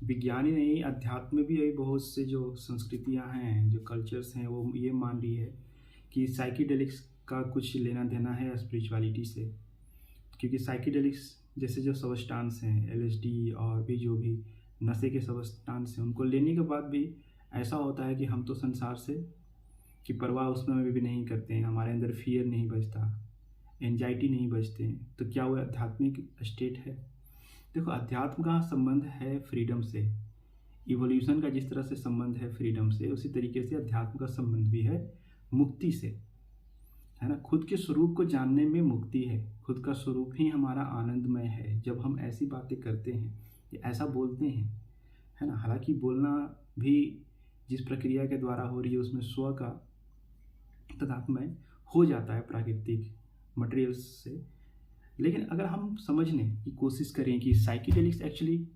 विज्ञान ही नहीं, अध्यात्म में भी अभी बहुत से जो संस्कृतियाँ हैं, जो कल्चर्स हैं, वो ये मान रही है कि साइकिडेलिक्स का कुछ लेना देना है स्पिरिचुअलिटी से। क्योंकि साइकिडेलिक्स जैसे जो सब्सटेंस हैं, एलएसडी और भी जो भी नशे के सब्सटेंस हैं, उनको लेने के बाद भी ऐसा होता है कि हम तो संसार से की परवाह उसमें भी नहीं करते हैं, हमारे अंदर फियर नहीं बचता, एंजाइटी नहीं बचते हैं। तो क्या वो आध्यात्मिक स्टेट है? देखो, अध्यात्म का संबंध है फ्रीडम से। इवोल्यूशन का जिस तरह से संबंध है फ्रीडम से, उसी तरीके से अध्यात्म का संबंध भी है मुक्ति से, है ना। खुद के स्वरूप को जानने में मुक्ति है। खुद का स्वरूप ही हमारा आनंदमय है। जब हम ऐसी बातें करते हैं या ऐसा बोलते हैं, है ना, हालांकि बोलना भी जिस प्रक्रिया के द्वारा हो रही है उसमें स्व का तदात्मय हो जाता है प्राकृतिक मटेरियल्स से। लेकिन अगर हम समझने की कोशिश करें कि साइकिडेलिक्स एक्चुअली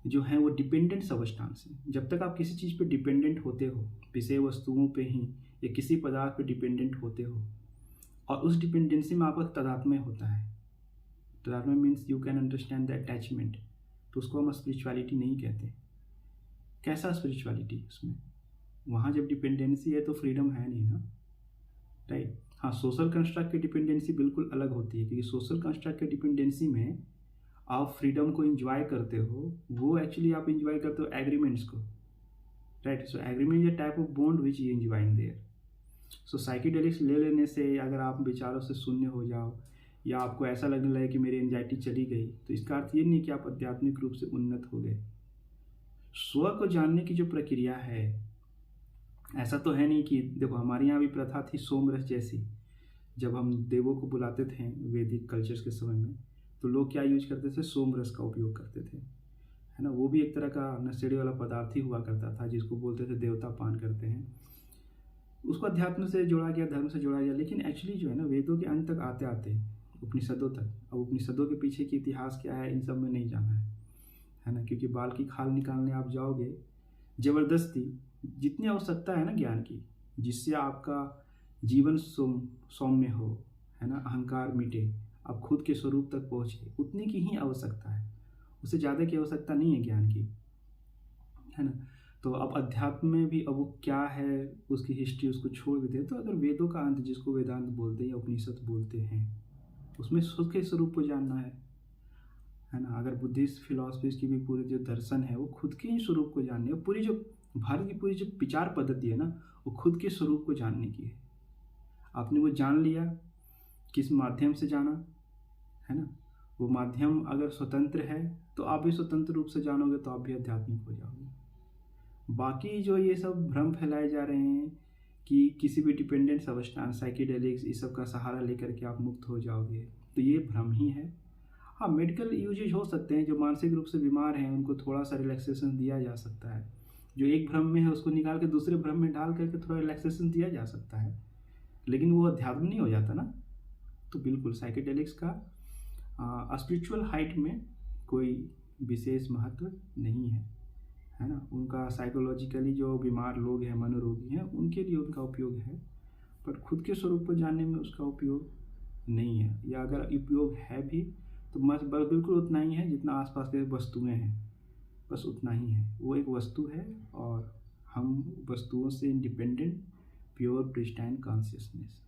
जो है वो डिपेंडेंट सब्सटेंस है। जब तक आप किसी चीज़ पे डिपेंडेंट होते हो, विषय वस्तुओं पे ही या किसी पदार्थ पे डिपेंडेंट होते हो, और उस डिपेंडेंसी में आपका तदात्म्य होता है। तदात्म्य means you can understand the attachment, तो उसको हम स्पिरिचुअलिटी नहीं कहते। कैसा स्पिरिचुअलिटी उसमें? वहाँ जब डिपेंडेंसी है तो फ्रीडम है नहीं ना, राइट। हाँ, सोशल कंस्ट्रक्ट की डिपेंडेंसी बिल्कुल अलग होती है, क्योंकि सोशल कंस्ट्रक्ट की डिपेंडेंसी में आप फ्रीडम को एंजॉय करते हो। वो एक्चुअली आप एंजॉय करते हो एग्रीमेंट्स को, right. So agreement is a type of bond which you enjoy in there. So psychedelics ले लेने से अगर आप विचारों से शून्य हो जाओ या आपको ऐसा लगने लगे कि मेरी एंजाइटी चली गई, तो इसका अर्थ ये नहीं कि आप आध्यात्मिक रूप से उन्नत हो गए। स्व को जानने की जो प्रक्रिया है, ऐसा तो है नहीं कि देखो, हमारे यहाँ भी प्रथा थी सोमरस जैसी। जब हम देवों को बुलाते थे वैदिक कल्चर्स के समय में, तो लोग क्या यूज करते थे? सोमरस का उपयोग करते थे, है ना। वो भी एक तरह का नशेड़ी वाला पदार्थ ही हुआ करता था, जिसको बोलते थे देवता पान करते हैं। उसको अध्यात्म से जोड़ा गया, धर्म से जोड़ा गया। लेकिन एक्चुअली जो है ना, वेदों के अंत तक आते आते उपनिषदों तक, अब उपनिषदों के पीछे की इतिहास क्या है इन सब में नहीं जाना है ना। क्योंकि बाल की खाल निकालने आप जाओगे ज़बरदस्ती, जितनी आवश्यकता है ना ज्ञान की, जिससे आपका जीवन सौम्य हो, है ना, अहंकार मिटे, आप खुद के स्वरूप तक पहुँचे, उतनी की ही आवश्यकता है। उससे ज़्यादा की आवश्यकता नहीं है ज्ञान की, है ना। तो अब अध्यात्म में भी अब वो क्या है, उसकी हिस्ट्री उसको छोड़ भी दे, तो अगर वेदों का अंत, जिसको वेदांत बोलते हैं या उपनिषद बोलते हैं, उसमें सुख के स्वरूप को जानना है ना। अगर बुद्धिस्ट फिलॉसफीज की भी पूरी जो दर्शन है वो खुद के ही स्वरूप को जानने है। पूरी जो भारत की पूरी जो विचार पद्धति है ना, वो खुद के स्वरूप को जानने की है। आपने वो जान लिया, किस माध्यम से जाना, है ना। वो माध्यम अगर स्वतंत्र है तो आप भी स्वतंत्र रूप से जानोगे, तो आप भी आध्यात्मिक हो जाओगे। बाकी जो ये सब भ्रम फैलाए जा रहे हैं कि किसी भी डिपेंडेंट सब्सटेंस, साइकिडेलिक्स, इस सब का सहारा लेकर के आप मुक्त हो जाओगे, तो ये भ्रम ही है। हाँ, मेडिकल यूजेज हो सकते हैं। जो मानसिक रूप से बीमार हैं उनको थोड़ा सा रिलैक्सेशन दिया जा सकता है। जो एक भ्रम में है उसको निकाल के दूसरे भ्रम में डाल करके थोड़ा रिलैक्सेशन दिया जा सकता है, लेकिन वो अध्यात्म नहीं हो जाता ना। तो बिल्कुल साइकेडेलिक्स का स्पिरिचुअल हाइट में कोई विशेष महत्व नहीं है ना। उनका साइकोलॉजिकली जो बीमार लोग हैं, मनोरोगी हैं, उनके लिए उनका उपयोग है, पर खुद के स्वरूप को जानने में उसका उपयोग नहीं है। या अगर उपयोग है भी तो बस बिल्कुल उतना ही है जितना आसपास के वस्तुएं हैं, बस उतना ही है। वो एक वस्तु है और हम वस्तुओं से इंडिपेंडेंट, प्योर प्रिस्टाइन कॉन्शियसनेस।